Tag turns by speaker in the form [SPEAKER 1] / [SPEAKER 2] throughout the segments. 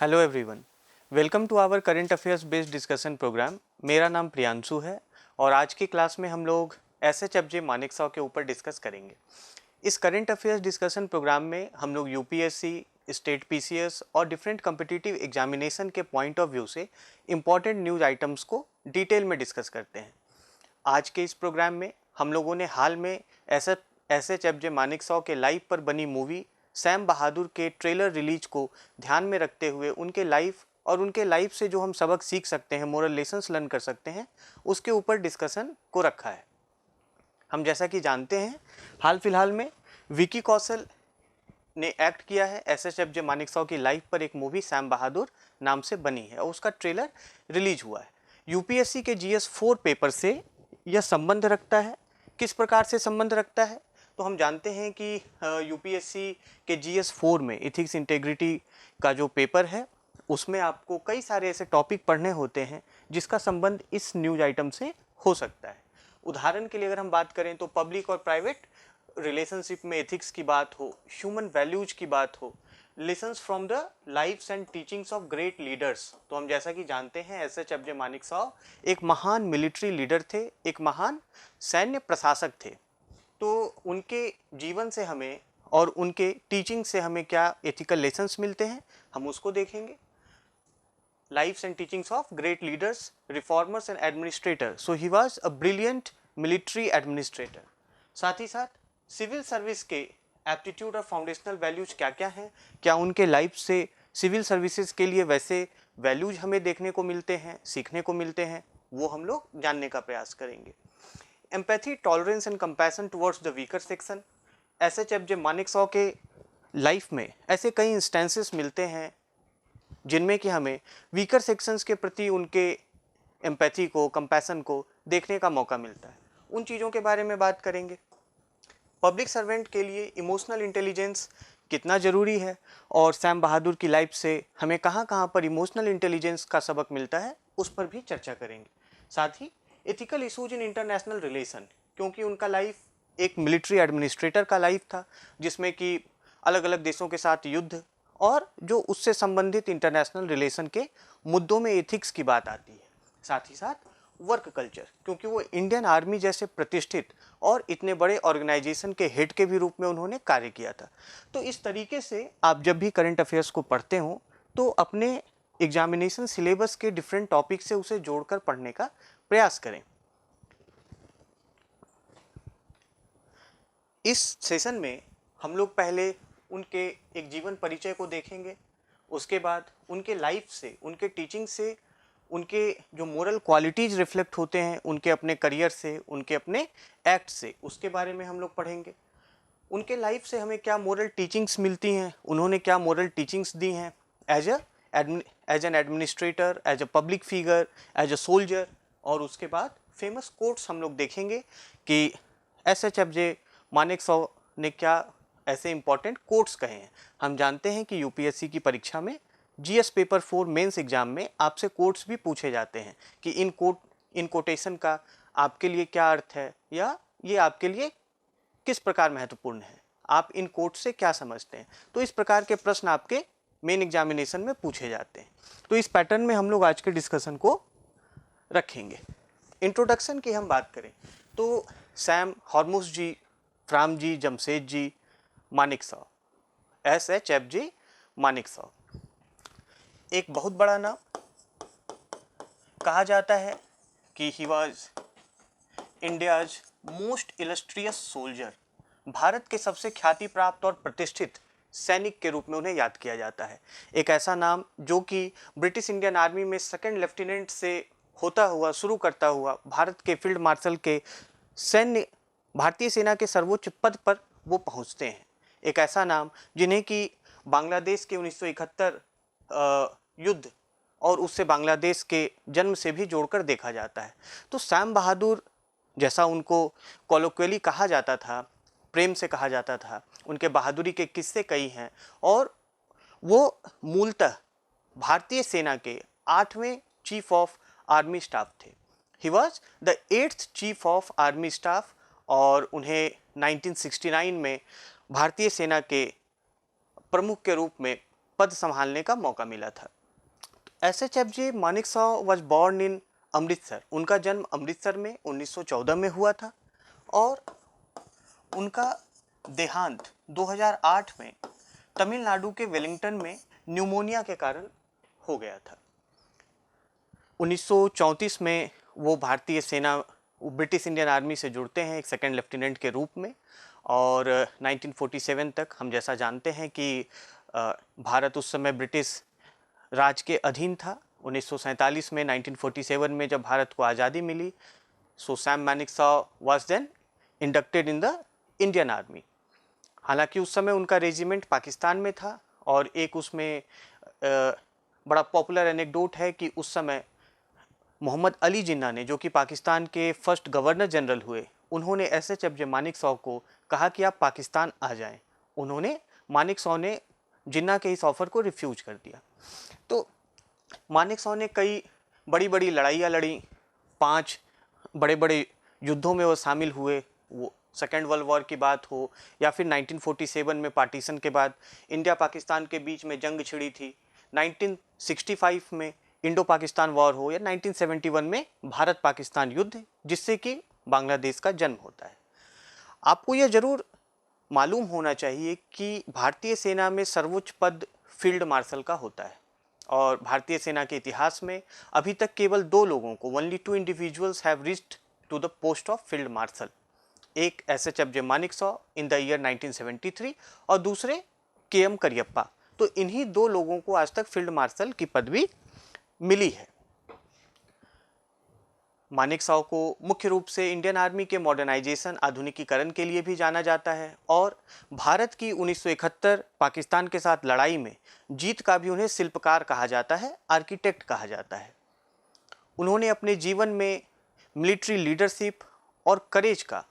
[SPEAKER 1] Hello everyone, welcome to our current affairs based discussion programme. मेरा नाम प्रियांशु है और आज की क्लास में हम लोग SHFJ मानेकशॉ के ऊपर डिस्कस करेंगे। इस करंट अफेयर्स डिस्कशन प्रोग्राम में हम लोग यूपीएससी, स्टेट पीसीएस और डिफरेंट कम्पिटिटिव एग्जामिनेशन के पॉइंट ऑफ व्यू से इम्पॉर्टेंट न्यूज़ आइटम्स को डिटेल में डिस्कस करते हैं। आज के इस प्रोग्राम में हम लोगों ने हाल में SHFJ मानेकशॉ के लाइफ पर बनी मूवी सैम बहादुर के ट्रेलर रिलीज को ध्यान में रखते हुए उनके लाइफ से जो हम सबक सीख सकते हैं, मोरल लेसन्स लर्न कर सकते हैं, उसके ऊपर डिस्कशन को रखा है। हम जैसा कि जानते हैं, हाल फिलहाल में विकी कौशल ने एक्ट किया है SHFJ मानेकशॉ की लाइफ पर एक मूवी सैम बहादुर नाम से बनी है और उसका ट्रेलर रिलीज हुआ है। यूपीएससी के GS4 पेपर से यह संबंध रखता है। किस प्रकार से संबंध रखता है? तो हम जानते हैं कि यूपीएससी के GS4 में एथिक्स इंटेग्रिटी का जो पेपर है उसमें आपको कई सारे ऐसे टॉपिक पढ़ने होते हैं जिसका संबंध इस न्यूज आइटम से हो सकता है। उदाहरण के लिए अगर हम बात करें तो पब्लिक और प्राइवेट रिलेशनशिप में एथिक्स की बात हो, ह्यूमन वैल्यूज की बात हो, lessons from the lifes and teachings of great leaders. तो हम जैसा कि जानते हैं SHFJ मानेकशॉ एक महान मिलिट्री लीडर थे, एक महान सैन्य प्रशासक थे। तो उनके जीवन से हमें और उनके टीचिंग से हमें क्या एथिकल लेसन्स मिलते हैं, हम उसको देखेंगे। Lifes and teachings of great leaders, reformers and administrator. So he was a brilliant military administrator. साथ ही साथ सिविल सर्विस के एप्टीट्यूड और फाउंडेशनल वैल्यूज क्या क्या हैं, क्या उनके लाइफ से सिविल सर्विसेज के लिए वैसे वैल्यूज हमें देखने को मिलते हैं, सीखने को मिलते हैं, वो हम लोग जानने का प्रयास करेंगे। Empathy, tolerance and compassion towards the weaker section. SHFJ Manekshaw के लाइफ में ऐसे कई इंस्टेंसेस मिलते हैं जिनमें कि हमें वीकर सेक्शंस के प्रति उनके एम्पैथी को, कंपैशन को देखने का मौका मिलता है। उन चीज़ों के बारे में बात करेंगे। पब्लिक सर्वेंट के लिए इमोशनल इंटेलिजेंस कितना ज़रूरी है और सैम बहादुर की लाइफ से हमें कहाँ कहाँ पर इमोशनल इंटेलिजेंस का सबक मिलता है, उस पर भी चर्चा करेंगे। साथ ही ethical issues in international relation, क्योंकि उनका लाइफ एक मिलिट्री एडमिनिस्ट्रेटर का लाइफ था जिसमें कि अलग अलग देशों के साथ युद्ध और जो उससे संबंधित इंटरनेशनल रिलेशन के मुद्दों में एथिक्स की बात आती है। साथ ही साथ वर्क कल्चर, क्योंकि वो इंडियन आर्मी जैसे प्रतिष्ठित और इतने बड़े ऑर्गेनाइजेशन के हेड के भी रूप में उन्होंने कार्य किया था। तो इस तरीके से आप जब भी करंट अफेयर्स को पढ़ते हो तो अपने एग्जामिनेशन सिलेबस के डिफरेंट टॉपिक से उसे जोड़कर पढ़ने का प्रयास करें। इस सेशन में हम लोग पहले उनके एक जीवन परिचय को देखेंगे, उसके बाद उनके लाइफ से, उनके टीचिंग से, उनके जो मोरल क्वालिटीज़ रिफ्लेक्ट होते हैं उनके अपने करियर से, उनके अपने एक्ट से, उसके बारे में हम लोग पढ़ेंगे। उनके लाइफ से हमें क्या मोरल टीचिंग्स मिलती हैं, उन्होंने क्या मोरल टीचिंग्स दी हैं as an administrator, as a public figure, as a soldier. और उसके बाद फेमस कोट्स हम लोग देखेंगे कि SHFJ मानेकशॉ ने क्या ऐसे इंपॉर्टेंट कोट्स कहे हैं। हम जानते हैं कि यूपीएससी की परीक्षा में GS पेपर 4 मेंस एग्जाम में आपसे कोट्स भी पूछे जाते हैं कि इन कोटेशन का आपके लिए क्या अर्थ है या ये आपके लिए किस प्रकार महत्वपूर्ण है, आप इन कोट से क्या समझते हैं। तो इस प्रकार के प्रश्न आपके मेन एग्जामिनेशन में पूछे जाते हैं। तो इस पैटर्न में हम लोग आज के डिस्कशन को रखेंगे। इंट्रोडक्शन की हम बात करें तो Sam Hormusji, Framji, Jamshedji Manekshaw, SHFJ Manekshaw एक बहुत बड़ा नाम। कहा जाता है कि he was India's most illustrious soldier. Bharat के सबसे ख्याति प्राप्त और प्रतिष्ठित सैनिक के रूप में उन्हें याद किया जाता है। एक ऐसा नाम जो कि ब्रिटिश इंडियन आर्मी में सेकंड लेफ्टिनेंट से होता हुआ, शुरू करता हुआ भारत के फील्ड मार्शल के भारतीय सेना के सर्वोच्च पद पर वो पहुंचते हैं। एक ऐसा नाम जिन्हें कि बांग्लादेश के 1971 युद्ध और उससे बांग्लादेश के जन्म से भी जोड़कर देखा जाता है। तो सैम बहादुर, जैसा उनको कॉलोक्वियली कहा जाता था, प्रेम से कहा जाता था, उनके बहादुरी के किस्से कई हैं और वो मूलतः भारतीय सेना के 8वें चीफ ऑफ आर्मी स्टाफ थे। He was the 8th chief of army staff और उन्हें 1969 में भारतीय सेना के प्रमुख के रूप में पद संभालने का मौका मिला था। SHFJ Manekshaw was born in Amritsar. उनका जन्म अमृतसर में 1914 में हुआ था और उनका देहांत 2008 में तमिलनाडु के वेलिंगटन में न्यूमोनिया के कारण हो गया था। 1934 में वो भारतीय सेना, ब्रिटिश इंडियन आर्मी से जुड़ते हैं एक सेकंड लेफ्टिनेंट के रूप में और 1947 तक हम जैसा जानते हैं कि भारत उस समय ब्रिटिश राज के अधीन था। 1947 में 1947 में जब भारत को आज़ादी मिली, so Sam Manekshaw was then inducted in the Indian army. हालांकि उस समय उनका रेजिमेंट पाकिस्तान में था और एक उसमें बड़ा पॉपुलर एनेक्डोट है कि उस समय मोहम्मद अली जिन्ना ने, जो कि पाकिस्तान के फर्स्ट गवर्नर जनरल हुए, उन्होंने SHFJ मानेकशॉ को कहा कि आप पाकिस्तान आ जाएं। मानेकशॉ ने जिन्ना के इस ऑफ़र को रिफ्यूज कर दिया। तो मानेकशॉ ने कई बड़ी बड़ी लड़ाइयाँ लड़ी, 5 बड़े बड़े युद्धों में वो शामिल हुए। वो सेकेंड वर्ल्ड वॉर की बात हो या फिर 1947 में पार्टीशन के बाद इंडिया पाकिस्तान के बीच में जंग छिड़ी थी, 1965 में इंडो पाकिस्तान वॉर हो या 1971 में भारत पाकिस्तान युद्ध, जिससे कि बांग्लादेश का जन्म होता है। आपको यह जरूर मालूम होना चाहिए कि भारतीय सेना में सर्वोच्च पद फील्ड मार्शल का होता है और भारतीय सेना के इतिहास में अभी तक केवल 2 लोगों को, only 2 individuals have reached to the post of field marshal. एक SHFJ Manekshaw in the year 1973 और दूसरे KM करियप्पा। तो इन्हीं 2 लोगों को आज तक फील्ड मार्शल की पदवी मिली है। मानेकशॉ को मुख्य रूप से इंडियन आर्मी के मॉडर्नाइजेशन, आधुनिकीकरण के लिए भी जाना जाता है और भारत की 1971 पाकिस्तान के साथ लड़ाई में जीत का भी उन्हें शिल्पकार कहा जाता है, आर्किटेक्ट कहा जाता है। उन्होंने अपने जीवन में मिलिट्री लीडरशिप और करेज का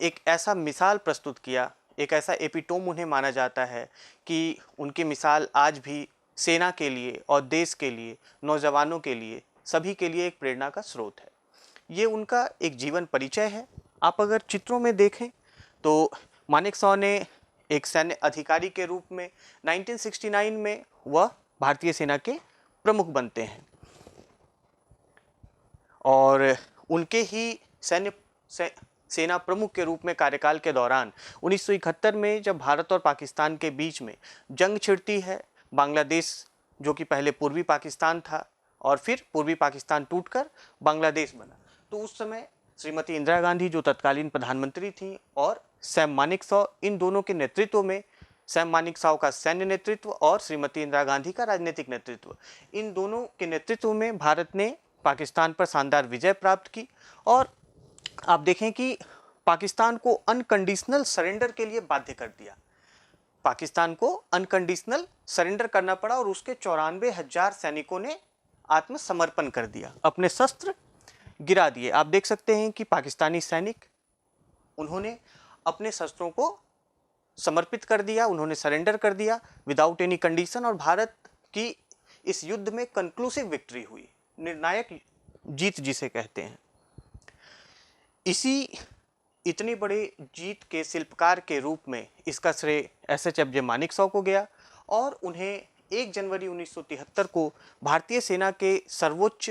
[SPEAKER 1] एक ऐसा मिसाल प्रस्तुत किया, एक ऐसा एपिटोम उन्हें माना जाता है कि उनकी मिसाल आज भी सेना के लिए और देश के लिए, नौजवानों के लिए, सभी के लिए एक प्रेरणा का स्रोत है। ये उनका एक जीवन परिचय है। आप अगर चित्रों में देखें तो मानेकशॉ ने एक सैन्य अधिकारी के रूप में 1969 में वह भारतीय सेना के प्रमुख बनते हैं और उनके ही सेना प्रमुख के रूप में कार्यकाल के दौरान 1971 में जब भारत और पाकिस्तान के बीच में जंग छिड़ती है, बांग्लादेश जो कि पहले पूर्वी पाकिस्तान था और फिर पूर्वी पाकिस्तान टूटकर बांग्लादेश बना, तो उस समय श्रीमती इंदिरा गांधी जो तत्कालीन प्रधानमंत्री थी और सैम मानेकशॉ, इन दोनों के नेतृत्व में, सैम मानेकशॉ का सैन्य नेतृत्व और श्रीमती इंदिरा गांधी का राजनीतिक नेतृत्व, इन दोनों के नेतृत्व में भारत ने पाकिस्तान पर शानदार विजय प्राप्त की। और आप देखें कि पाकिस्तान को अनकंडीशनल सरेंडर के लिए बाध्य कर दिया। पाकिस्तान को अनकंडीशनल सरेंडर करना पड़ा और उसके 94,000 सैनिकों ने आत्मसमर्पण कर दिया, अपने शस्त्र गिरा दिए। आप देख सकते हैं कि पाकिस्तानी सैनिक, उन्होंने अपने शस्त्रों को समर्पित कर दिया, उन्होंने सरेंडर कर दिया विदाउट एनी कंडीशन और भारत की इस युद्ध में कंक्लूसिव विक्ट्री हुई, निर्णायक जीत जिसे कहते हैं। इतनी बड़े जीत के शिल्पकार के रूप में इसका श्रेय SHFJ मानेकशॉ को गया और उन्हें 1 जनवरी 1973 को भारतीय सेना के सर्वोच्च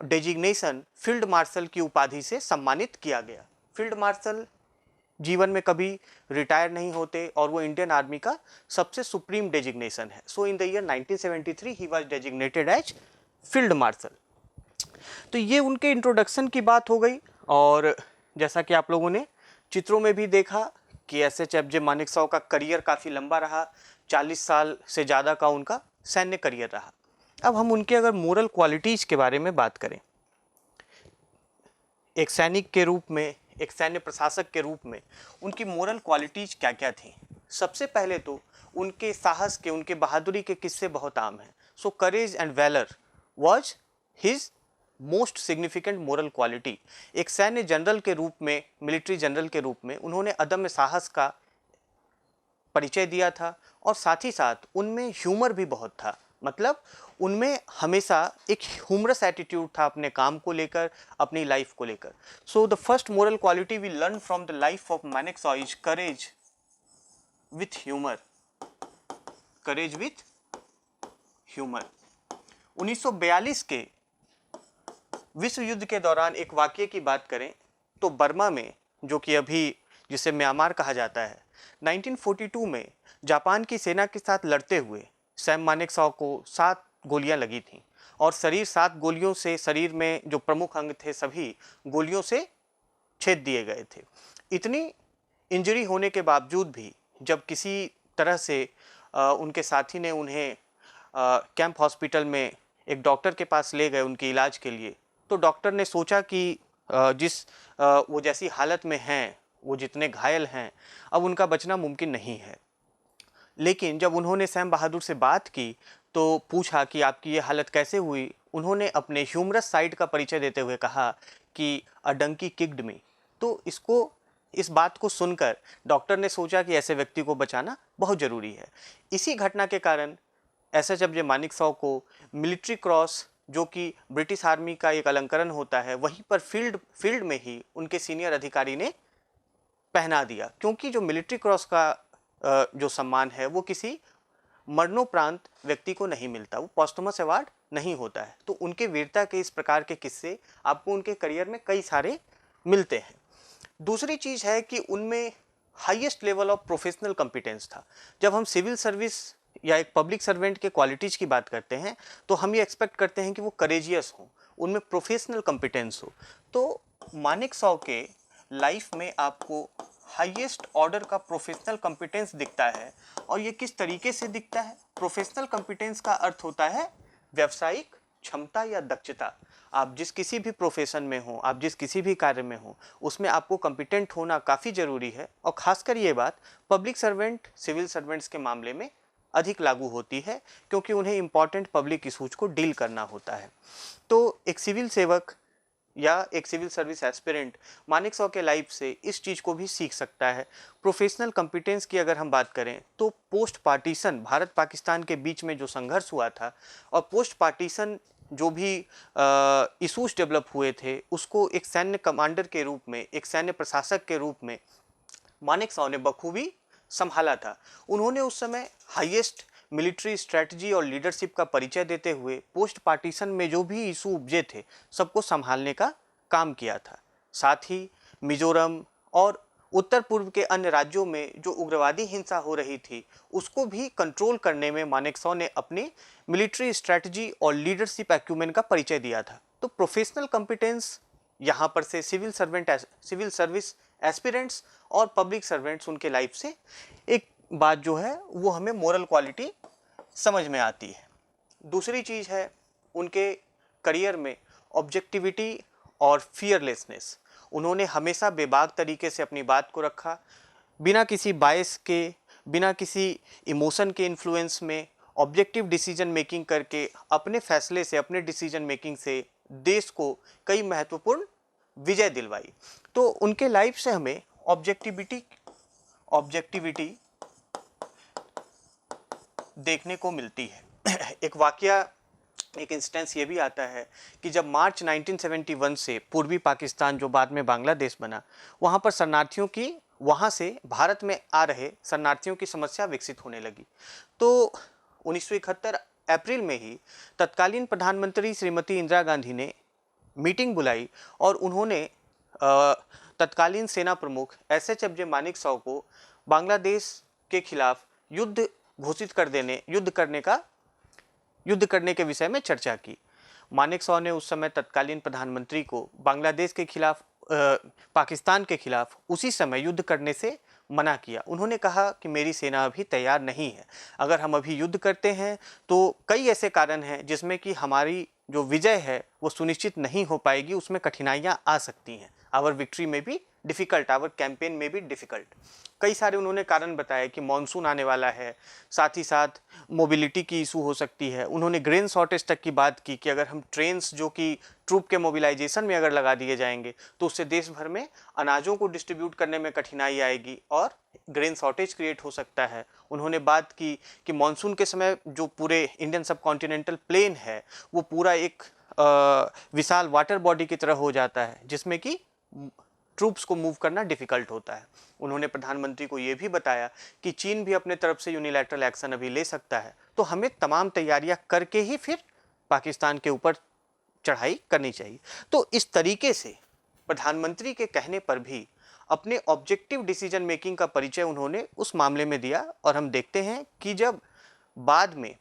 [SPEAKER 1] डेजिग्नेशन फील्ड मार्शल की उपाधि से सम्मानित किया गया। फील्ड मार्शल जीवन में कभी रिटायर नहीं होते और वो इंडियन आर्मी का सबसे सुप्रीम डेजिग्नेशन है। So in the year 1973 he was designated as field marshal. तो ये उनके इंट्रोडक्शन की बात हो गई और जैसा कि आप लोगों ने चित्रों में भी देखा कि SHFJ मानेकशॉ का करियर काफ़ी लंबा रहा, 40 साल से ज़्यादा का उनका सैन्य करियर रहा। अब हम उनके अगर मोरल क्वालिटीज़ के बारे में बात करें, एक सैनिक के रूप में, एक सैन्य प्रशासक के रूप में उनकी मोरल क्वालिटीज़ क्या क्या थी। सबसे पहले तो उनके साहस के, उनके बहादुरी के किस्से बहुत आम हैं। So courage and valour was his most significant moral quality. एक सैन्य जनरल के रूप में, मिलिट्री जनरल के रूप में उन्होंने अदम्य साहस का परिचय दिया था और साथ ही साथ उनमें ह्यूमर भी बहुत था। मतलब उनमें हमेशा एक ह्यूमरस एटीट्यूड था अपने काम को लेकर, अपनी लाइफ को लेकर। So the first moral quality we learn from the life of Manekshaw is courage with humour. Courage with humour. 1942 के विश्व युद्ध के दौरान एक वाकये की बात करें तो बर्मा में, जो कि अभी जिसे म्यांमार कहा जाता है, 1942 में जापान की सेना के साथ लड़ते हुए सैम मानेकशॉ को 7 गोलियां लगी थीं और शरीर 7 गोलियों से, शरीर में जो प्रमुख अंग थे सभी गोलियों से छेद दिए गए थे। इतनी इंजरी होने के बावजूद भी जब किसी तरह से उनके साथी ने उन्हें कैंप हॉस्पिटल में एक डॉक्टर के पास ले गए उनके इलाज के लिए, तो डॉक्टर ने सोचा कि वो जैसी हालत में हैं, वो जितने घायल हैं, अब उनका बचना मुमकिन नहीं है। लेकिन जब उन्होंने सैम बहादुर से बात की तो पूछा कि आपकी ये हालत कैसे हुई, उन्होंने अपने ह्यूमरस साइड का परिचय देते हुए कहा कि अ डंकी किक्ड मी। तो इस बात को सुनकर डॉक्टर ने सोचा कि ऐसे व्यक्ति को बचाना बहुत ज़रूरी है। इसी घटना के कारण एसएचएफजे मानेकशॉ को मिलिट्री क्रॉस, जो कि ब्रिटिश आर्मी का एक अलंकरण होता है, वहीं पर फील्ड में ही उनके सीनियर अधिकारी ने पहना दिया, क्योंकि जो मिलिट्री क्रॉस का जो सम्मान है वो किसी मरणोपरांत व्यक्ति को नहीं मिलता, वो पॉस्टमस अवार्ड नहीं होता है। तो उनके वीरता के इस प्रकार के किस्से आपको उनके करियर में कई सारे मिलते हैं। दूसरी चीज़ है कि उनमें highest level of professional competence था। जब हम सिविल सर्विस या एक पब्लिक सर्वेंट के क्वालिटीज़ की बात करते हैं तो हम ये एक्सपेक्ट करते हैं कि वो करेजियस हों, उनमें प्रोफेशनल कॉम्पिटेंस हो। तो मानेकशॉ के लाइफ में आपको हाईएस्ट ऑर्डर का प्रोफेशनल कॉम्पिटेंस दिखता है। और ये किस तरीके से दिखता है? प्रोफेशनल कॉम्पिटेंस का अर्थ होता है व्यावसायिक क्षमता या दक्षता। आप जिस किसी भी प्रोफेशन में हो, आप जिस किसी भी कार्य में हो, उसमें आपको कॉम्पिटेंट होना काफ़ी ज़रूरी है। और ख़ासकर ये बात पब्लिक सर्वेंट, सिविल सर्वेंट्स के मामले में अधिक लागू होती है, क्योंकि उन्हें इम्पॉर्टेंट पब्लिक इशूज को डील करना होता है। तो एक सिविल सेवक या एक सिविल सर्विस एस्पिरेंट मानेकशॉ के लाइफ से इस चीज़ को भी सीख सकता है। प्रोफेशनल कॉम्पिटेंस की अगर हम बात करें तो पोस्ट पार्टीशन भारत पाकिस्तान के बीच में जो संघर्ष हुआ था और पोस्ट पार्टीशन जो भी इशूज डेवलप हुए थे, उसको एक सैन्य कमांडर के रूप में, एक सैन्य प्रशासक के रूप में मानेकशॉ ने बखूबी संभाला था। उन्होंने उस समय हाईएस्ट मिलिट्री स्ट्रेटजी और लीडरशिप का परिचय देते हुए पोस्ट पार्टीशन में जो भी इशू उपजे थे सबको संभालने का काम किया था। साथ ही मिजोरम और उत्तर पूर्व के अन्य राज्यों में जो उग्रवादी हिंसा हो रही थी उसको भी कंट्रोल करने में मानेकशॉ ने अपनी मिलिट्री स्ट्रेटजी और लीडरशिप एक्यूमेन का परिचय दिया था। तो प्रोफेशनल कॉम्पिटेंस यहाँ पर से सिविल सर्विस एस्पिरेंट्स और पब्लिक सर्वेंट्स उनके लाइफ से एक बात जो है वो हमें मोरल क्वालिटी समझ में आती है। दूसरी चीज़ है उनके करियर में ऑब्जेक्टिविटी और फियरलेसनेस। उन्होंने हमेशा बेबाक तरीके से अपनी बात को रखा, बिना किसी बायस के, बिना किसी इमोशन के इन्फ्लुएंस में ऑब्जेक्टिव डिसीजन मेकिंग करके अपने फैसले से, अपने डिसीजन मेकिंग से देश को कई महत्वपूर्ण विजय दिलवाई। तो उनके लाइफ से हमें ऑब्जेक्टिविटी देखने को मिलती है। एक वाकया, एक इंस्टेंस ये भी आता है कि जब मार्च 1971 से पूर्वी पाकिस्तान, जो बाद में बांग्लादेश बना, वहाँ पर शरणार्थियों की, वहाँ से भारत में आ रहे शरणार्थियों की समस्या विकसित होने लगी। तो 1971 अप्रैल में ही तत्कालीन प्रधानमंत्री श्रीमती इंदिरा गांधी ने मीटिंग बुलाई और उन्होंने तत्कालीन सेना प्रमुख एसएचएफजे मानेकशॉ को बांग्लादेश के खिलाफ युद्ध करने के विषय में चर्चा की। मानेकशॉ ने उस समय तत्कालीन प्रधानमंत्री को बांग्लादेश के खिलाफ, पाकिस्तान के खिलाफ उसी समय युद्ध करने से मना किया। उन्होंने कहा कि मेरी सेना अभी तैयार नहीं है, अगर हम अभी युद्ध करते हैं तो कई ऐसे कारण हैं जिसमें कि हमारी जो विजय है वो सुनिश्चित नहीं हो पाएगी, उसमें कठिनाइयाँ आ सकती हैं। आवर विक्ट्री में भी डिफ़िकल्ट, आवर कैंपेन में भी डिफ़िकल्ट। कई सारे उन्होंने कारण बताए कि मॉनसून आने वाला है, साथ ही साथ मोबिलिटी की इशू हो सकती है। उन्होंने ग्रेन शॉर्टेज तक की बात की कि अगर हम ट्रेन्स जो कि ट्रूप के मोबिलाइजेशन में अगर लगा दिए जाएंगे तो उससे देश भर में अनाजों को डिस्ट्रीब्यूट करने में कठिनाई आएगी और ग्रेन शॉर्टेज क्रिएट हो सकता है। उन्होंने बात की कि मानसून के समय जो पूरे इंडियन सब कॉन्टिनेंटल प्लेन है वो पूरा एक विशाल वाटर बॉडी की तरह हो जाता है, जिसमें कि ट्रूप्स को मूव करना डिफ़िकल्ट होता है। उन्होंने प्रधानमंत्री को ये भी बताया कि चीन भी अपने तरफ से यूनिलैटरल एक्शन अभी ले सकता है, तो हमें तमाम तैयारियां करके ही फिर पाकिस्तान के ऊपर चढ़ाई करनी चाहिए। तो इस तरीके से प्रधानमंत्री के कहने पर भी अपने ऑब्जेक्टिव डिसीजन मेकिंग का परिचय उन्होंने उस मामले में दिया। और हम देखते हैं कि जब बाद में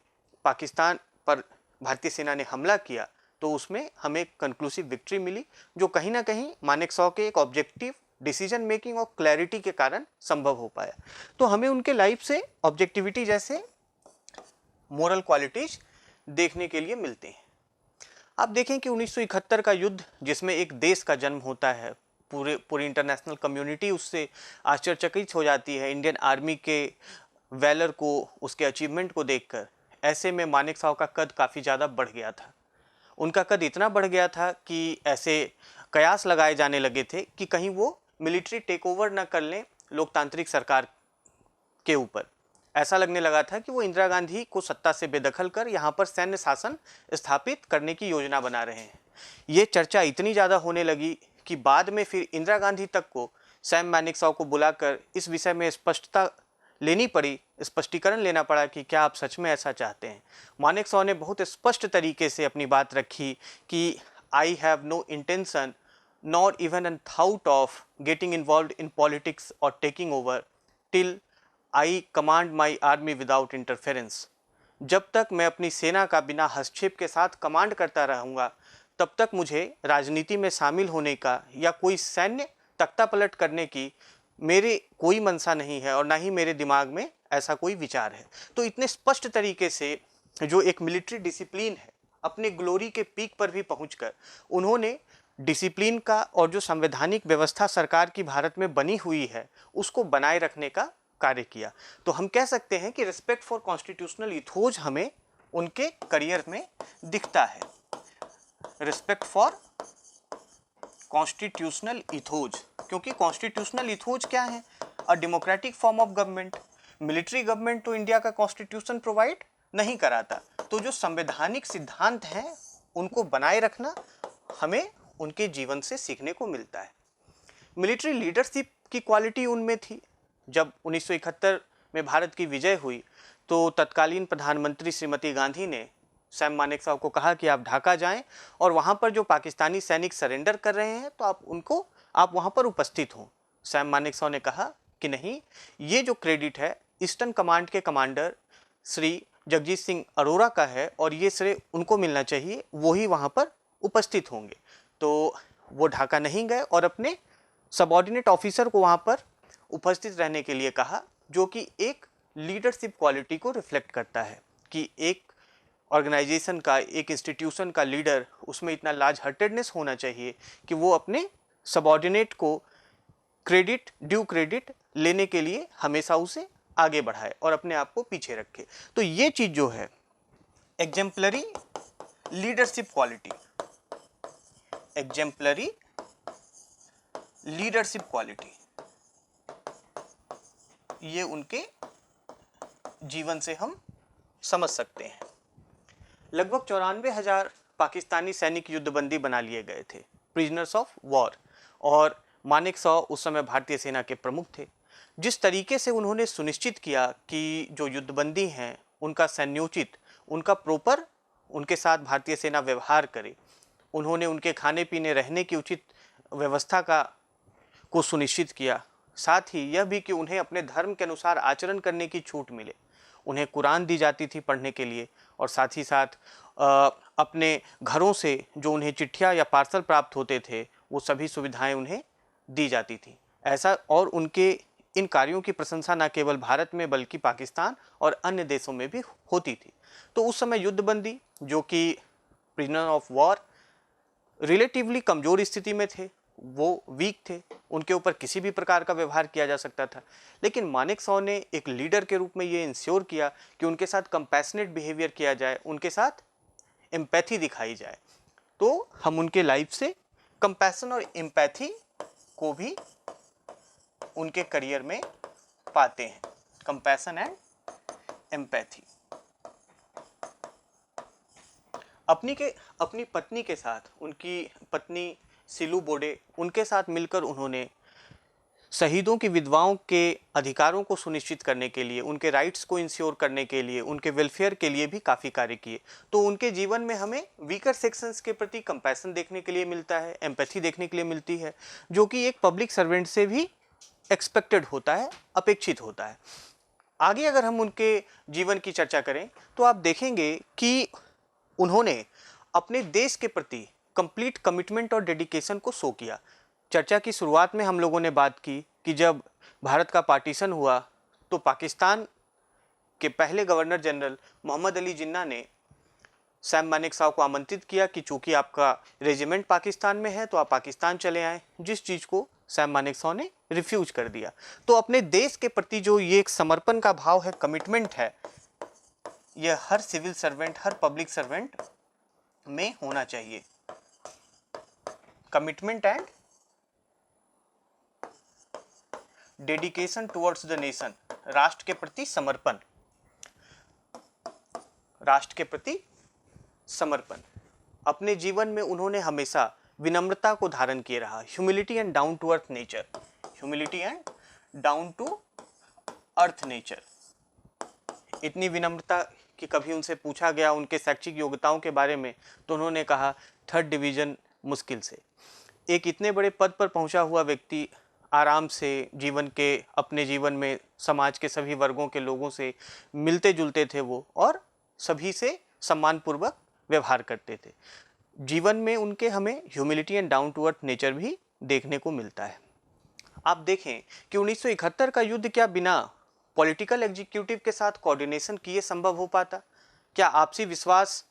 [SPEAKER 1] पाकिस्तान पर भारतीय सेना ने हमला किया तो उसमें हमें कंक्लूसिव विक्ट्री मिली, जो कहीं ना कहीं मानेकशॉ के एक ऑब्जेक्टिव डिसीजन मेकिंग और क्लैरिटी के कारण संभव हो पाया। तो हमें उनके लाइफ से ऑब्जेक्टिविटी जैसे मोरल क्वालिटीज देखने के लिए मिलते हैं। आप देखें कि 1971 का युद्ध, जिसमें एक देश का जन्म होता है, पूरी इंटरनेशनल कम्युनिटी उससे आश्चर्यचकित हो जाती है इंडियन आर्मी के वैलर को, उसके अचीवमेंट को देखकर। ऐसे में मानेकशॉ का कद काफ़ी ज़्यादा बढ़ गया था। उनका कद इतना बढ़ गया था कि ऐसे कयास लगाए जाने लगे थे कि कहीं वो मिलिट्री टेक ओवर न कर लें लोकतांत्रिक सरकार के ऊपर। ऐसा लगने लगा था कि वो इंदिरा गांधी को सत्ता से बेदखल कर यहाँ पर सैन्य शासन स्थापित करने की योजना बना रहे हैं। ये चर्चा इतनी ज़्यादा होने लगी कि बाद में फिर इंदिरा गांधी तक को सैम मानेकशॉ को बुलाकर इस विषय में स्पष्टता लेनी पड़ी, स्पष्टीकरण लेना पड़ा कि क्या आप सच में ऐसा चाहते हैं। मानेकशॉ ने बहुत स्पष्ट तरीके से अपनी बात रखी कि I have no intention not even a thought of getting involve in politics और taking over till I command my army without interference. जब तक मैं अपनी सेना का बिना हस्तक्षेप के साथ कमांड करता रहूँगा, तब तक मुझे राजनीति में शामिल होने का या कोई सैन्य तख्तापलट करने की मेरे कोई मंशा नहीं है और ना ही मेरे दिमाग में ऐसा कोई विचार है। तो इतने स्पष्ट तरीके से जो एक मिलिट्री डिसिप्लिन है, अपने ग्लोरी के पीक पर भी पहुंचकर उन्होंने डिसिप्लिन का और जो संवैधानिक व्यवस्था सरकार की भारत में बनी हुई है उसको बनाए रखने का कार्य किया। तो हम कह सकते हैं कि रिस्पेक्ट फॉर कॉन्स्टिट्यूशनल इथोज हमें उनके करियर में दिखता है। रिस्पेक्ट फॉर कॉन्स्टिट्यूशनल इथोज, क्योंकि कॉन्स्टिट्यूशनल इथोज क्या है? A democratic form of government. Military government तो इंडिया का कॉन्स्टिट्यूशन प्रोवाइड नहीं कराता, तो जो संवैधानिक सिद्धांत हैं उनको बनाए रखना हमें उनके जीवन से सीखने को मिलता है। मिलिट्री लीडरशिप की क्वालिटी उनमें थी। जब 1971 में भारत की विजय हुई तो तत्कालीन प्रधानमंत्री श्रीमती गांधी ने सैम मानेकशॉ को कहा कि आप ढाका जाएं और वहां पर जो पाकिस्तानी सैनिक सरेंडर कर रहे हैं तो आप वहां पर उपस्थित हों। सैम मानेकशॉ ने कहा कि नहीं, ये जो क्रेडिट है ईस्टर्न कमांड के कमांडर श्री जगजीत सिंह अरोड़ा का है और ये श्रेय उनको मिलना चाहिए, वो ही वहाँ पर उपस्थित होंगे। तो वो ढाका नहीं गए और अपने सबऑर्डिनेट ऑफिसर को वहाँ पर उपस्थित रहने के लिए कहा, जो कि एक लीडरशिप क्वालिटी को रिफ्लेक्ट करता है कि एक ऑर्गेनाइजेशन का, एक इंस्टीट्यूशन का लीडर, उसमें इतना लार्ज हार्टेडनेस होना चाहिए कि वो अपने सबऑर्डिनेट को ड्यू क्रेडिट लेने के लिए हमेशा उसे आगे बढ़ाए और अपने आप को पीछे रखे। तो ये चीज जो है exemplary leadership quality, exemplary leadership quality, ये उनके जीवन से हम समझ सकते हैं। लगभग 94,000 पाकिस्तानी सैनिक युद्धबंदी बना लिए गए थे, प्रिजनर्स ऑफ वॉर, और मानेकशॉ उस समय भारतीय सेना के प्रमुख थे। जिस तरीके से उन्होंने सुनिश्चित किया कि जो युद्धबंदी हैं उनका सैन्योचित, उनका प्रॉपर उनके साथ भारतीय सेना व्यवहार करे, उन्होंने उनके खाने पीने रहने की उचित व्यवस्था को सुनिश्चित किया। साथ ही यह भी कि उन्हें अपने धर्म के अनुसार आचरण करने की छूट मिले। उन्हें कुरान दी जाती थी पढ़ने के लिए और साथ ही साथ अपने घरों से जो उन्हें चिट्ठियाँ या पार्सल प्राप्त होते थे वो सभी सुविधाएं उन्हें दी जाती थी। ऐसा, और उनके इन कार्यों की प्रशंसा न केवल भारत में बल्कि पाकिस्तान और अन्य देशों में भी होती थी। तो उस समय युद्धबंदी, जो कि प्रिजनर ऑफ वॉर रिलेटिवली कमज़ोर स्थिति में थे, वो वीक थे, उनके ऊपर किसी भी प्रकार का व्यवहार किया जा सकता था, लेकिन मानेकशॉ ने एक लीडर के रूप में ये इंश्योर किया कि उनके साथ कंपैशनेट बिहेवियर किया जाए, उनके साथ एम्पैथी दिखाई जाए। तो हम उनके लाइफ से कंपैशन और एम्पैथी को भी उनके करियर में पाते हैं, कंपैशन एंड एम्पैथी। अपनी पत्नी के साथ, उनकी पत्नी सिलू बोडे, उनके साथ मिलकर उन्होंने शहीदों की विधवाओं के अधिकारों को सुनिश्चित करने के लिए, उनके राइट्स को इंश्योर करने के लिए, उनके वेलफेयर के लिए भी काफ़ी कार्य किए। तो उनके जीवन में हमें वीकर सेक्शंस के प्रति कंपैशन देखने के लिए मिलता है, एम्पैथी देखने के लिए मिलती है, जो कि एक पब्लिक सर्वेंट से भी एक्सपेक्टेड होता है, अपेक्षित होता है। आगे अगर हम उनके जीवन की चर्चा करें तो आप देखेंगे कि उन्होंने अपने देश के प्रति कंप्लीट कमिटमेंट और डेडिकेशन को शो किया। चर्चा की शुरुआत में हम लोगों ने बात की कि जब भारत का पार्टीशन हुआ तो पाकिस्तान के पहले गवर्नर जनरल मोहम्मद अली जिन्ना ने सैम मानेकशॉ को आमंत्रित किया कि चूंकि आपका रेजिमेंट पाकिस्तान में है तो आप पाकिस्तान चले आएँ, जिस चीज़ को सैम मानेकशॉ ने रिफ्यूज कर दिया। तो अपने देश के प्रति जो ये एक समर्पण का भाव है, कमिटमेंट है, यह हर सिविल सर्वेंट, हर पब्लिक सर्वेंट में होना चाहिए। Commitment and dedication towards the nation, राष्ट्र के प्रति समर्पण, राष्ट्र के प्रति समर्पण। अपने जीवन में उन्होंने हमेशा विनम्रता को धारण किए रहा, humility and down to earth nature, humility and down to earth nature. इतनी विनम्रता कि कभी उनसे पूछा गया उनके शैक्षिक योग्यताओं के बारे में तो उन्होंने कहा 3rd डिवीज़न मुश्किल से। एक इतने बड़े पद पर पहुंचा हुआ व्यक्ति आराम से अपने जीवन में समाज के सभी वर्गों के लोगों से मिलते जुलते थे वो, और सभी से सम्मानपूर्वक व्यवहार करते थे। जीवन में उनके हमें humility and down to earth nature भी देखने को मिलता है। आप देखें कि 1971 का युद्ध क्या बिना पॉलिटिकल एग्जीक्यूटिव के साथ कोऑर्डिनेशन किए संभव हो पाता? क्या आपसी विश्वास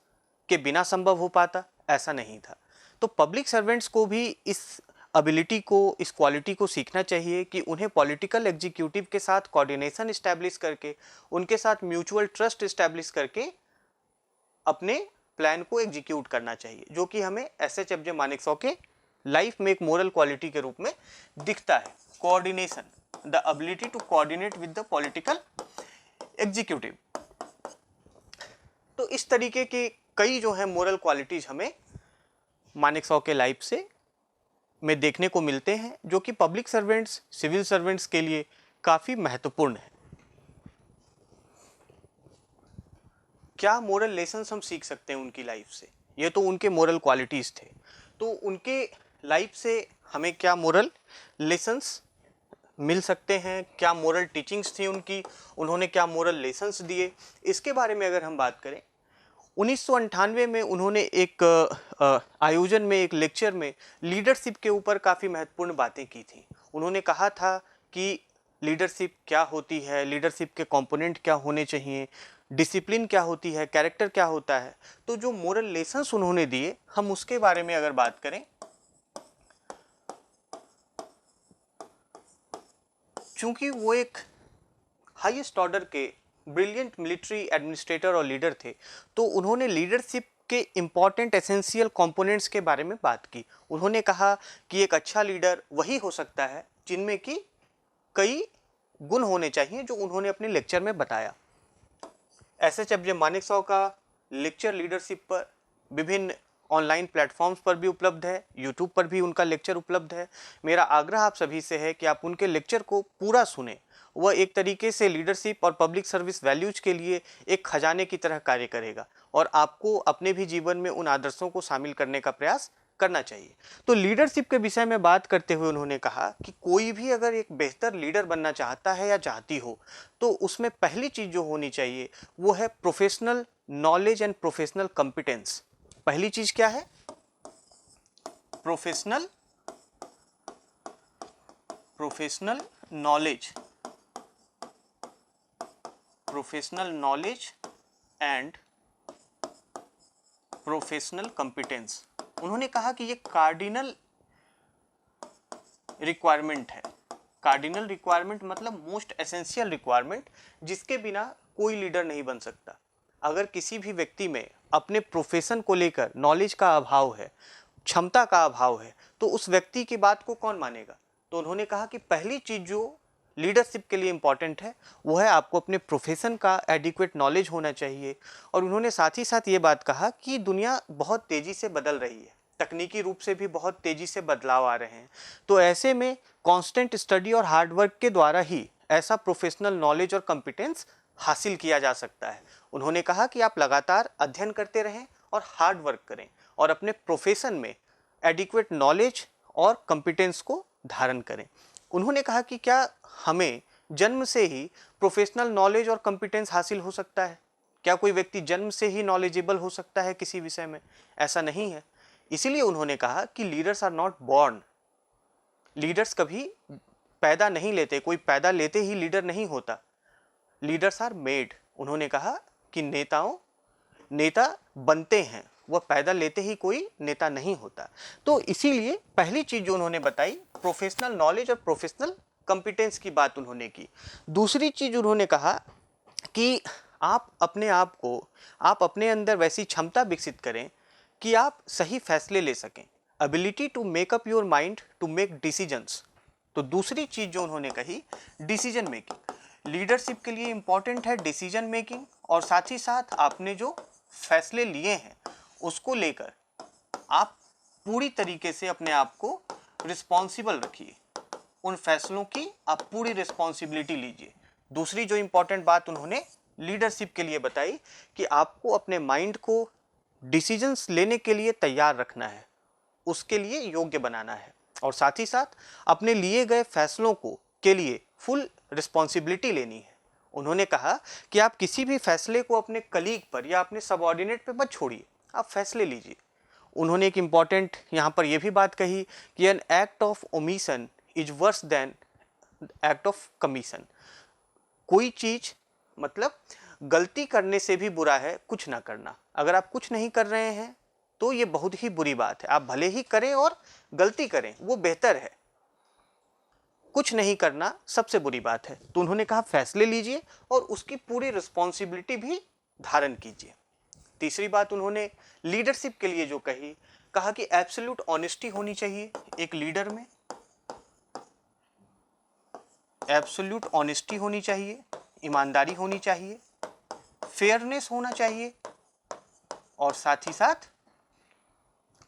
[SPEAKER 1] के बिना संभव हो पाता? ऐसा नहीं था। तो पब्लिक सर्वेंट्स को भी इस एबिलिटी को, इस क्वालिटी को सीखना चाहिए कि उन्हें पॉलिटिकल एग्जीक्यूटिव के साथ कोऑर्डिनेशन इस्टेब्लिश करके, उनके साथ म्यूचुअल ट्रस्ट इस्टेब्लिश करके अपने प्लान को एग्जीक्यूट करना चाहिए, जो कि हमें SH मानेकशॉ के लाइफ में एक मोरल क्वालिटी के रूप में दिखता है। Coordination, the ability to coordinate with the political executive. तो इस तरीके के कई जो है मोरल क्वालिटीज हमें मानेकशॉ के लाइफ से में देखने को मिलते हैं, जो कि पब्लिक सर्वेंट्स, सिविल सर्वेंट्स के लिए काफ़ी महत्वपूर्ण है। क्या मोरल लेसन्स हम सीख सकते हैं उनकी लाइफ से? ये तो उनके मोरल क्वालिटीज़ थे, तो उनके लाइफ से हमें क्या मोरल लेसन्स मिल सकते हैं? क्या मोरल टीचिंग्स थी उनकी? उन्होंने क्या मोरल लेसन्स दिए? इसके बारे में अगर हम बात करें, 1998 में उन्होंने एक आयोजन में, एक लेक्चर में लीडरशिप के ऊपर काफ़ी महत्वपूर्ण बातें की थी। उन्होंने कहा था कि लीडरशिप क्या होती है, लीडरशिप के कंपोनेंट क्या होने चाहिए, डिसिप्लिन क्या होती है, कैरेक्टर क्या होता है। तो जो मोरल लेसन्स उन्होंने दिए, हम उसके बारे में अगर बात करें, चूंकि वो एक हाईएस्ट ऑर्डर के ब्रिलियंट मिलिट्री एडमिनिस्ट्रेटर और लीडर थे, तो उन्होंने लीडरशिप के इम्पॉर्टेंट एसेंशियल कंपोनेंट्स के बारे में बात की। उन्होंने कहा कि एक अच्छा लीडर वही हो सकता है जिनमें कि कई गुण होने चाहिए, जो उन्होंने अपने लेक्चर में बताया। SH मानेकशॉ का लेक्चर लीडरशिप पर विभिन्न ऑनलाइन प्लेटफॉर्म्स पर भी उपलब्ध है, यूट्यूब पर भी उनका लेक्चर उपलब्ध है। मेरा आग्रह आप सभी से है कि आप उनके लेक्चर को पूरा सुने। वह एक तरीके से लीडरशिप और पब्लिक सर्विस वैल्यूज के लिए एक खजाने की तरह कार्य करेगा, और आपको अपने भी जीवन में उन आदर्शों को शामिल करने का प्रयास करना चाहिए। तो लीडरशिप के विषय में बात करते हुए उन्होंने कहा कि कोई भी अगर एक बेहतर लीडर बनना चाहता है या चाहती हो, तो उसमें पहली चीज़ जो होनी चाहिए वो है professional knowledge and professional competence. पहली चीज क्या है? Professional knowledge, professional knowledge and professional competence. उन्होंने कहा कि ये कार्डिनल रिक्वायरमेंट है। कार्डिनल रिक्वायरमेंट मतलब मोस्ट एसेंशियल रिक्वायरमेंट, जिसके बिना कोई लीडर नहीं बन सकता। अगर किसी भी व्यक्ति में अपने प्रोफेशन को लेकर नॉलेज का अभाव है, क्षमता का अभाव है, तो उस व्यक्ति की बात को कौन मानेगा? तो उन्होंने कहा कि पहली चीज़ जो लीडरशिप के लिए इम्पॉर्टेंट है वो है आपको अपने प्रोफेशन का एडिक्वेट नॉलेज होना चाहिए। और उन्होंने साथ ही साथ ये बात कहा कि दुनिया बहुत तेज़ी से बदल रही है, तकनीकी रूप से भी बहुत तेजी से बदलाव आ रहे हैं। तो ऐसे में कांस्टेंट स्टडी और हार्डवर्क के द्वारा ही ऐसा प्रोफेशनल नॉलेज और कॉम्पिटेंस हासिल किया जा सकता है। उन्होंने कहा कि आप लगातार अध्ययन करते रहें और हार्ड वर्क करें और अपने प्रोफेशन में एडिक्वेट नॉलेज और कॉम्पिटेंस को धारण करें। उन्होंने कहा कि क्या हमें जन्म से ही प्रोफेशनल नॉलेज और कॉम्पिटेंस हासिल हो सकता है? क्या कोई व्यक्ति जन्म से ही नॉलेजेबल हो सकता है किसी विषय में? ऐसा नहीं है। इसीलिए उन्होंने कहा कि leaders are not born. Leaders कभी पैदा नहीं लेते, कोई पैदा लेते ही लीडर नहीं होता। Leaders are made. उन्होंने कहा कि नेता बनते हैं, वह पैदा लेते ही कोई नेता नहीं होता। तो इसीलिए पहली चीज जो उन्होंने बताई, प्रोफेशनल नॉलेज और प्रोफेशनल कॉम्पिटेंस की बात उन्होंने की। दूसरी चीज उन्होंने कहा कि आप अपने अंदर वैसी क्षमता विकसित करें कि आप सही फैसले ले सकें। Ability to make up your mind to make decisions. तो दूसरी चीज जो उन्होंने कही, डिसीजन मेकिंग। लीडरशिप के लिए इंपॉर्टेंट है डिसीजन मेकिंग, और साथ ही साथ आपने जो फैसले लिए हैं उसको लेकर आप पूरी तरीके से अपने आप को रिस्पॉन्सिबल रखिए। उन फैसलों की आप पूरी रिस्पॉन्सिबिलिटी लीजिए। दूसरी जो इंपॉर्टेंट बात उन्होंने लीडरशिप के लिए बताई कि आपको अपने माइंड को डिसीजंस लेने के लिए तैयार रखना है, उसके लिए योग्य बनाना है, और साथ ही साथ अपने लिए गए फैसलों को के लिए फुल रिस्पॉन्सिबिलिटी लेनी है। उन्होंने कहा कि आप किसी भी फैसले को अपने कलीग पर या अपने सबऑर्डिनेट पे मत छोड़िए, आप फैसले लीजिए। उन्होंने एक इम्पॉर्टेंट यहाँ पर यह भी बात कही कि an act of omission is worse than act of commission. कोई चीज मतलब गलती करने से भी बुरा है कुछ ना करना। अगर आप कुछ नहीं कर रहे हैं तो ये बहुत ही बुरी बात है। आप भले ही करें और गलती करें, वो बेहतर है। कुछ नहीं करना सबसे बुरी बात है। तो उन्होंने कहा फैसले लीजिए और उसकी पूरी रिस्पॉन्सिबिलिटी भी धारण कीजिए। तीसरी बात उन्होंने लीडरशिप के लिए जो कहा कि एब्सोल्यूट ऑनेस्टी होनी चाहिए एक लीडर में। एब्सोल्यूट ऑनेस्टी होनी चाहिए, ईमानदारी होनी चाहिए, फेयरनेस होना चाहिए, और साथ ही साथ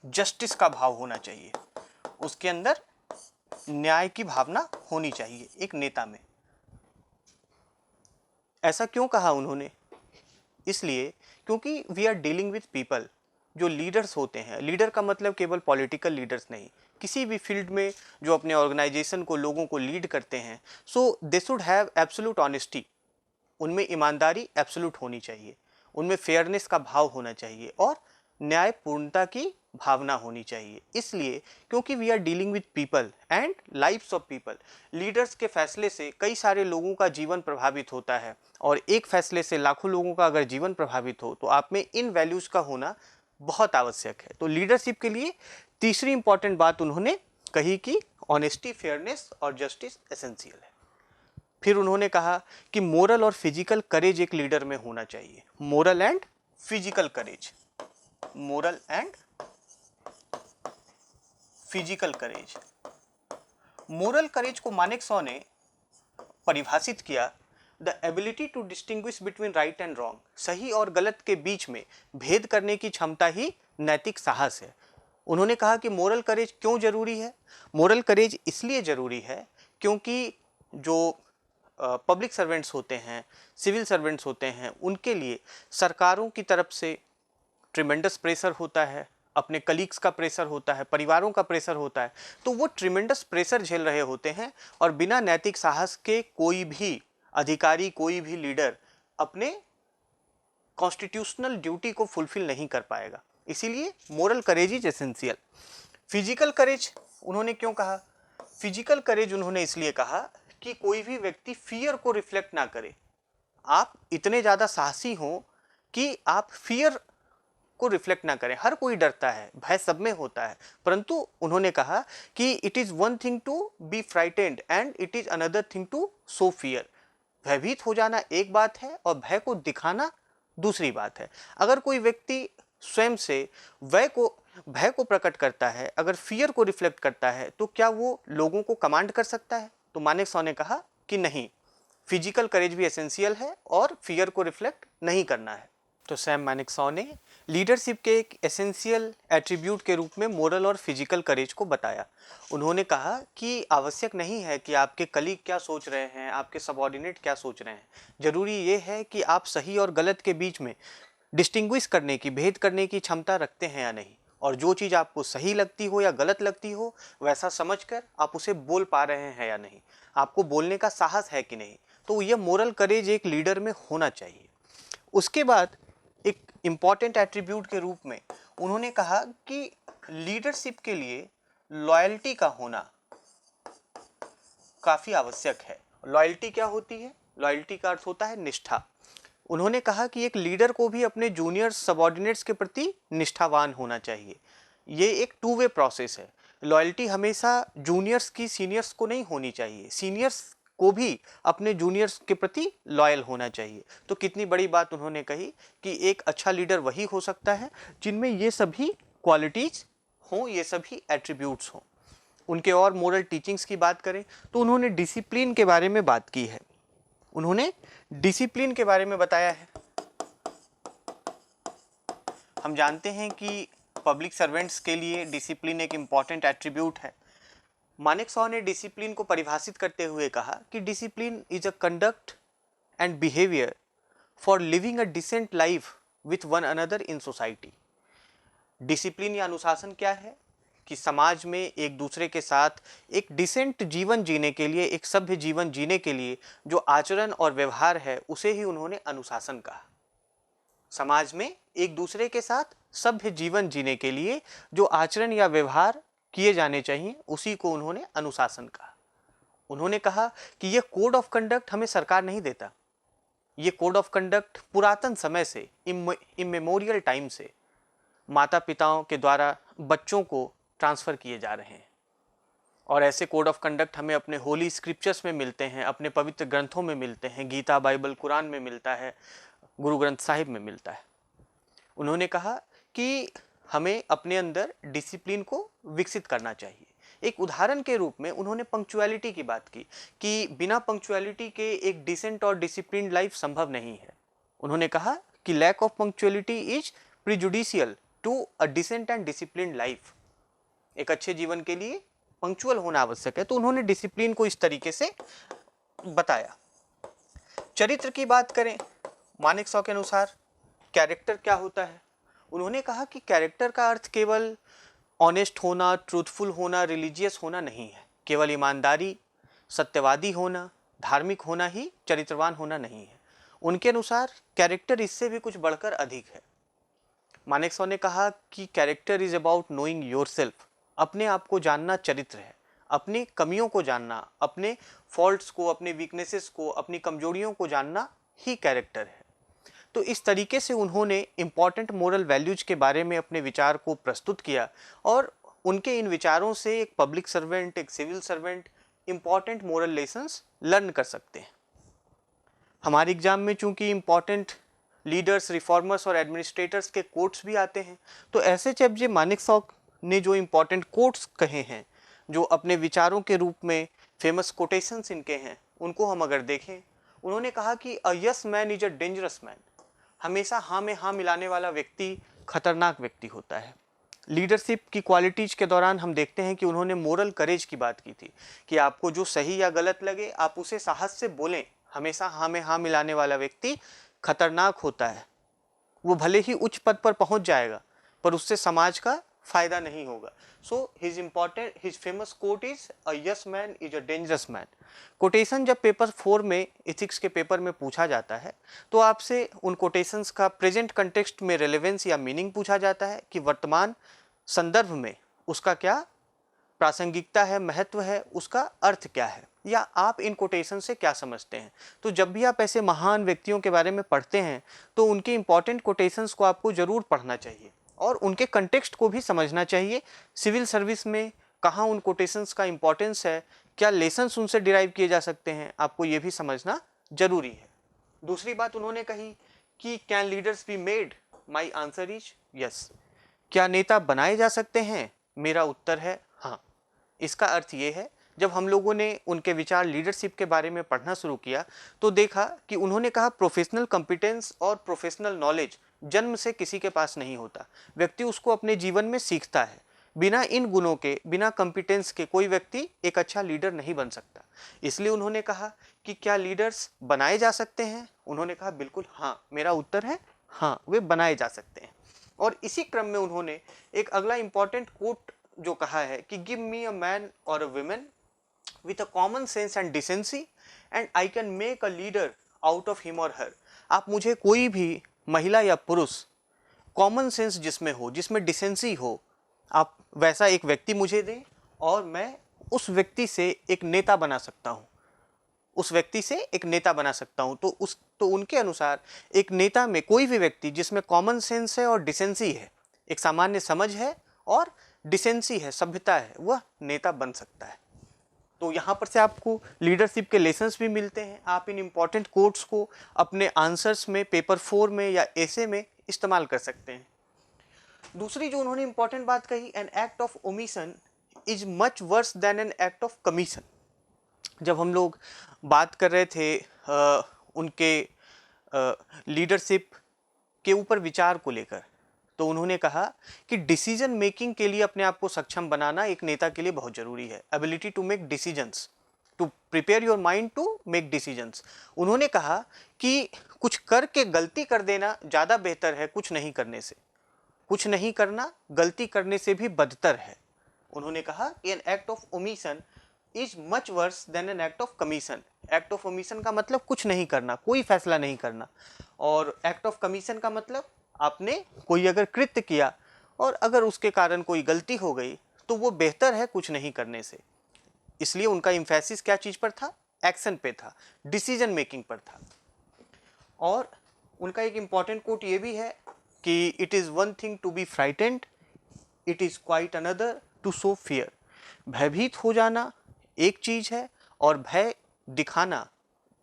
[SPEAKER 1] जस्टिस का भाव होना चाहिए। उसके अंदर न्याय की भावना होनी चाहिए एक नेता में। ऐसा क्यों कहा उन्होंने? इसलिए क्योंकि we are dealing with people. जो लीडर्स होते हैं, लीडर का मतलब केवल पॉलिटिकल लीडर्स नहीं, किसी भी फील्ड में जो अपने ऑर्गेनाइजेशन को, लोगों को लीड करते हैं, so they should have absolute honesty. उनमें ईमानदारी एब्सोल्यूट होनी चाहिए, उनमें फेयरनेस का भाव होना चाहिए और न्यायपूर्णता की भावना होनी चाहिए। इसलिए क्योंकि we are dealing with people and lives of people. Leaders के फैसले से कई सारे लोगों का जीवन प्रभावित होता है, और एक फैसले से लाखों लोगों का अगर जीवन प्रभावित हो तो आप में इन वैल्यूज़ का होना बहुत आवश्यक है। तो लीडरशिप के लिए तीसरी इंपॉर्टेंट बात उन्होंने कही कि ऑनेस्टी, फेयरनेस और जस्टिस एसेंशियल है। फिर उन्होंने कहा कि मोरल और फिजिकल करेज एक लीडर में होना चाहिए। Moral and physical courage, moral and physical courage. Moral courage को मानेकशॉ ने परिभाषित किया, the ability to distinguish between right and wrong. सही और गलत के बीच में भेद करने की क्षमता ही नैतिक साहस है। उन्होंने कहा कि मोरल करेज क्यों जरूरी है? मोरल करेज इसलिए जरूरी है क्योंकि जो पब्लिक सर्वेंट्स होते हैं, सिविल सर्वेंट्स होते हैं, उनके लिए सरकारों की तरफ से ट्रिमेंडस प्रेशर होता है, अपने कलीग्स का प्रेशर होता है, परिवारों का प्रेशर होता है। तो वो ट्रिमेंडस प्रेशर झेल रहे होते हैं, और बिना नैतिक साहस के कोई भी अधिकारी, कोई भी लीडर अपने कॉन्स्टिट्यूशनल ड्यूटी को फुलफिल नहीं कर पाएगा। इसीलिए moral courage is essential. Physical courage उन्होंने क्यों कहा? फिजिकल करेज उन्होंने इसलिए कहा कि कोई भी व्यक्ति फियर को रिफ्लेक्ट ना करे। आप इतने ज़्यादा साहसी हों कि आप फियर को रिफ्लेक्ट ना करें। हर कोई डरता है, भय सब में होता है, परंतु उन्होंने कहा कि it is one thing to be frightened and it is another thing to show fear. भयभीत हो जाना एक बात है और भय को दिखाना दूसरी बात है। अगर कोई व्यक्ति स्वयं से भय को प्रकट करता है, अगर फियर को रिफ्लेक्ट करता है, तो क्या वो लोगों को कमांड कर सकता है? तो मानेकशॉ ने कहा कि नहीं, फिजिकल करेज भी एसेंशियल है और फियर को रिफ्लेक्ट नहीं करना है। तो सैम मानेकशॉ ने लीडरशिप के एक एसेंशियल एट्रीब्यूट के रूप में मोरल और फिजिकल करेज को बताया। उन्होंने कहा कि आवश्यक नहीं है कि आपके कलीग क्या सोच रहे हैं, आपके सबऑर्डिनेट क्या सोच रहे हैं। जरूरी ये है कि आप सही और गलत के बीच में डिस्टिंग्विश करने की, भेद करने की क्षमता रखते हैं या नहीं, और जो चीज़ आपको सही लगती हो या गलत लगती हो वैसा समझकर आप उसे बोल पा रहे हैं या नहीं, आपको बोलने का साहस है कि नहीं। तो यह मोरल करेज एक लीडर में होना चाहिए। उसके बाद एक इम्पॉर्टेंट एट्रीब्यूट के रूप में उन्होंने कहा कि लीडरशिप के लिए लॉयल्टी का होना काफ़ी आवश्यक है। लॉयल्टी क्या होती है? लॉयल्टी का अर्थ होता है निष्ठा। उन्होंने कहा कि एक लीडर को भी अपने जूनियर्स, सबऑर्डिनेट्स के प्रति निष्ठावान होना चाहिए। ये एक टू वे प्रोसेस है। लॉयल्टी हमेशा जूनियर्स की सीनियर्स को नहीं होनी चाहिए, सीनियर्स को भी अपने जूनियर्स के प्रति लॉयल होना चाहिए। तो कितनी बड़ी बात उन्होंने कही कि एक अच्छा लीडर वही हो सकता है जिनमें ये सभी क्वालिटीज हों, ये सभी एट्रीब्यूट्स हों। उनके और मोरल टीचिंग्स की बात करें तो उन्होंने डिसिप्लिन के बारे में बात की है। उन्होंने डिसिप्लिन के बारे में बताया है। हम जानते हैं कि पब्लिक सर्वेंट्स के लिए डिसिप्लिन एक इम्पॉर्टेंट एट्रीब्यूट है। मानेकशॉ ने डिसिप्लिन को परिभाषित करते हुए कहा कि discipline is a conduct and behaviour for living a decent life with one another in society. Discipline या अनुशासन क्या है? कि समाज में एक दूसरे के साथ एक डिसेंट जीवन जीने के लिए, एक सभ्य जीवन जीने के लिए जो आचरण और व्यवहार है उसे ही उन्होंने अनुशासन कहा। समाज में एक दूसरे के साथ सभ्य जीवन जीने के लिए जो आचरण या व्यवहार किए जाने चाहिए उसी को उन्होंने अनुशासन कहा। उन्होंने कहा कि यह कोड ऑफ कंडक्ट हमें सरकार नहीं देता। ये कोड ऑफ कंडक्ट पुरातन समय से, इमेमोरियल टाइम से माता पिताओं के द्वारा बच्चों को ट्रांसफ़र किए जा रहे हैं। और ऐसे कोड ऑफ कंडक्ट हमें अपने होली स्क्रिप्चर्स में मिलते हैं, अपने पवित्र ग्रंथों में मिलते हैं, गीता, बाइबल, कुरान में मिलता है, गुरु ग्रंथ साहिब में मिलता है। उन्होंने कहा कि हमें अपने अंदर डिसिप्लिन को विकसित करना चाहिए। एक उदाहरण के रूप में उन्होंने पंक्चुअलिटी की बात की कि बिना पंक्चुअलिटी के एक डिसेंट और डिसिप्लिन लाइफ संभव नहीं है। उन्होंने कहा कि lack of punctuality is prejudicial to a decent and discipline life. एक अच्छे जीवन के लिए पंक्चुअल होना आवश्यक है। तो उन्होंने डिसिप्लिन को इस तरीके से बताया। चरित्र की बात करें, मानेकशॉ के अनुसार कैरेक्टर क्या होता है? उन्होंने कहा कि कैरेक्टर का अर्थ केवल ऑनेस्ट होना, ट्रूथफुल होना, रिलीजियस होना नहीं है। केवल ईमानदारी, सत्यवादी होना, धार्मिक होना ही चरित्रवान होना नहीं है। उनके अनुसार कैरेक्टर इससे भी कुछ बढ़कर अधिक है। मानेकशॉ ने कहा कि character is about knowing yourself. अपने आप को जानना चरित्र है। अपनी कमियों को जानना, अपने फॉल्ट्स को, अपने वीकनेसेस को, अपनी कमजोरियों को जानना ही कैरेक्टर है। तो इस तरीके से उन्होंने इम्पॉर्टेंट मोरल वैल्यूज के बारे में अपने विचार को प्रस्तुत किया और उनके इन विचारों से एक पब्लिक सर्वेंट, एक civil servant important moral lessons learn कर सकते हैं। हमारे एग्जाम में चूंकि इम्पॉर्टेंट लीडर्स, रिफॉर्मर्स और एडमिनिस्ट्रेटर्स के कोट्स भी आते हैं, तो ऐसे चैप्टर मानेकशॉ ने जो इम्पॉर्टेंट कोट्स कहे हैं, जो अपने विचारों के रूप में फेमस कोटेशंस इनके हैं, उनको हम अगर देखें, उन्होंने कहा कि a yes man is a dangerous man. हमेशा हाँ में हाँ मिलाने वाला व्यक्ति खतरनाक व्यक्ति होता है। लीडरशिप की क्वालिटीज के दौरान हम देखते हैं कि उन्होंने मोरल करेज की बात की थी कि आपको जो सही या गलत लगे आप उसे साहस से बोलें। हमेशा हाँ में हाँ मिलाने वाला व्यक्ति खतरनाक होता है। वो भले ही उच्च पद पर पहुंच जाएगा पर उससे समाज का फायदा नहीं होगा। So his famous quote is a yes man is a dangerous man. Quotation जब पेपर 4 में, इथिक्स के पेपर में पूछा जाता है तो आपसे उन कोटेशंस का प्रेजेंट कंटेक्स्ट में रेलेवेंस या मीनिंग पूछा जाता है कि वर्तमान संदर्भ में उसका क्या प्रासंगिकता है, महत्व है, उसका अर्थ क्या है, या आप इन कोटेशन से क्या समझते हैं। तो जब भी आप ऐसे महान व्यक्तियों के बारे में पढ़ते हैं तो उनके इंपॉर्टेंट कोटेशंस को आपको ज़रूर पढ़ना चाहिए और उनके कंटेक्स्ट को भी समझना चाहिए। सिविल सर्विस में कहाँ उन कोटेशंस का इंपॉर्टेंस है, क्या लेसन्स उनसे डिराइव किए जा सकते हैं, आपको ये भी समझना जरूरी है। दूसरी बात उन्होंने कही कि can leaders be made? My answer is yes. क्या नेता बनाए जा सकते हैं? मेरा उत्तर है हाँ। इसका अर्थ ये है, जब हम लोगों ने उनके विचार लीडरशिप के बारे में पढ़ना शुरू किया तो देखा कि उन्होंने कहा प्रोफेशनल कॉम्पिटेंस और प्रोफेशनल नॉलेज जन्म से किसी के पास नहीं होता, व्यक्ति उसको अपने जीवन में सीखता है। बिना इन गुणों के, बिना कॉम्पिटेंस के कोई व्यक्ति एक अच्छा लीडर नहीं बन सकता। इसलिए उन्होंने कहा कि क्या लीडर्स बनाए जा सकते हैं? उन्होंने कहा बिल्कुल हाँ, मेरा उत्तर है हाँ, वे बनाए जा सकते हैं। और इसी क्रम में उन्होंने एक अगला इंपॉर्टेंट कोट जो कहा है कि गिव मी अ मैन और a women with a common sense and decency and I can make a leader out of him or her। आप मुझे कोई भी महिला या पुरुष कॉमन सेंस जिसमें हो, जिसमें डिसेंसी हो, आप वैसा एक व्यक्ति मुझे दें और मैं उस व्यक्ति से एक नेता बना सकता हूँ, उस व्यक्ति से एक नेता बना सकता हूँ। तो उनके अनुसार एक नेता में कोई भी व्यक्ति जिसमें कॉमन सेंस है और डिसेंसी है, एक सामान्य समझ है और डिसेंसी है, सभ्यता है, वह नेता बन सकता है। तो यहाँ पर से आपको लीडरशिप के लेसन्स भी मिलते हैं। आप इन इम्पॉर्टेंट कोट्स को अपने आंसर्स में, पेपर 4 में या एसे में इस्तेमाल कर सकते हैं। दूसरी जो उन्होंने इम्पॉर्टेंट बात कही, an act of omission is much worse than an act of commission. जब हम लोग बात कर रहे थे उनके लीडरशिप के ऊपर विचार को लेकर, तो उन्होंने कहा कि डिसीजन मेकिंग के लिए अपने आप को सक्षम बनाना एक नेता के लिए बहुत ज़रूरी है। Ability to make decisions, to prepare your mind to make decisions. उन्होंने कहा कि कुछ करके गलती कर देना ज़्यादा बेहतर है कुछ नहीं करने से। कुछ नहीं करना गलती करने से भी बदतर है। उन्होंने कहा कि an act of omission is much worse than an act of commission. Act of omission का मतलब कुछ नहीं करना, कोई फैसला नहीं करना, और एक्ट ऑफ कमीशन का मतलब आपने कोई अगर कृत्य किया और अगर उसके कारण कोई गलती हो गई तो वो बेहतर है कुछ नहीं करने से। इसलिए उनका एम्फेसिस क्या चीज़ पर था? एक्शन पे था, डिसीजन मेकिंग पर था। और उनका एक इम्पॉर्टेंट कोट ये भी है कि it is one thing to be frightened, it is quite another to show fear. भयभीत हो जाना एक चीज़ है और भय दिखाना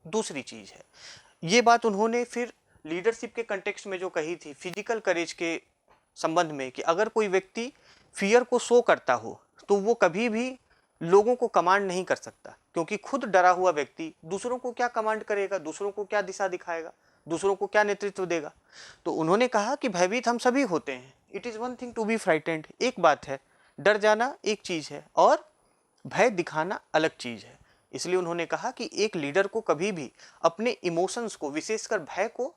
[SPEAKER 1] दूसरी चीज़ है। ये बात उन्होंने फिर लीडरशिप के कंटेक्स्ट में जो कही थी, फिजिकल करेज के संबंध में, कि अगर कोई व्यक्ति फियर को शो करता हो तो वो कभी भी लोगों को कमांड नहीं कर सकता, क्योंकि खुद डरा हुआ व्यक्ति दूसरों को क्या कमांड करेगा, दूसरों को क्या दिशा दिखाएगा, दूसरों को क्या नेतृत्व देगा। तो उन्होंने कहा कि भयभीत हम सभी होते हैं। It is one thing to be frightened, एक बात है, डर जाना एक चीज़ है और भय दिखाना अलग चीज़ है। इसलिए उन्होंने कहा कि एक लीडर को कभी भी अपने इमोशंस को, विशेषकर भय को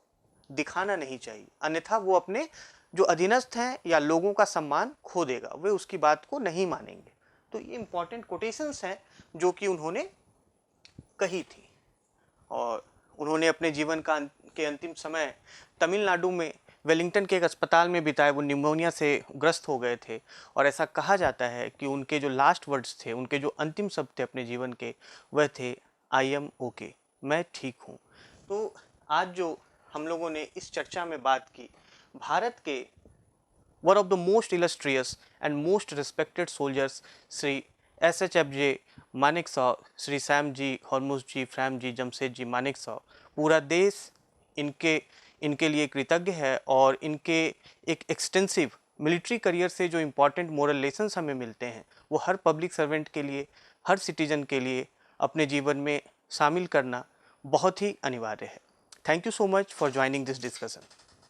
[SPEAKER 1] दिखाना नहीं चाहिए, अन्यथा वो अपने जो अधीनस्थ हैं या लोगों का सम्मान खो देगा, वे उसकी बात को नहीं मानेंगे। तो ये इंपॉर्टेंट कोटेशंस हैं जो कि उन्होंने कही थी। और उन्होंने अपने जीवन के अंतिम समय तमिलनाडु में वेलिंगटन के एक अस्पताल में बिताए। वो निमोनिया से ग्रस्त हो गए थे और ऐसा कहा जाता है कि उनके जो लास्ट वर्ड्स थे, उनके जो अंतिम शब्द थे अपने जीवन के, वह थे आई एम ओके, मैं ठीक हूँ। तो आज जो हम लोगों ने इस चर्चा में बात की, भारत के one of the most illustrious and most respected soldiers Shri SHFJ Manekshaw, Shri Sam ji, Hormusji, Framji, Jamshedji Manekshaw, पूरा देश इनके लिए कृतज्ञ है। और इनके एक एक्सटेंसिव मिलिट्री करियर से जो इम्पॉर्टेंट मोरल लेसन्स हमें मिलते हैं, वो हर पब्लिक सर्वेंट के लिए, हर सिटीजन के लिए अपने जीवन में शामिल करना बहुत ही अनिवार्य है। Thank you so much for joining this discussion.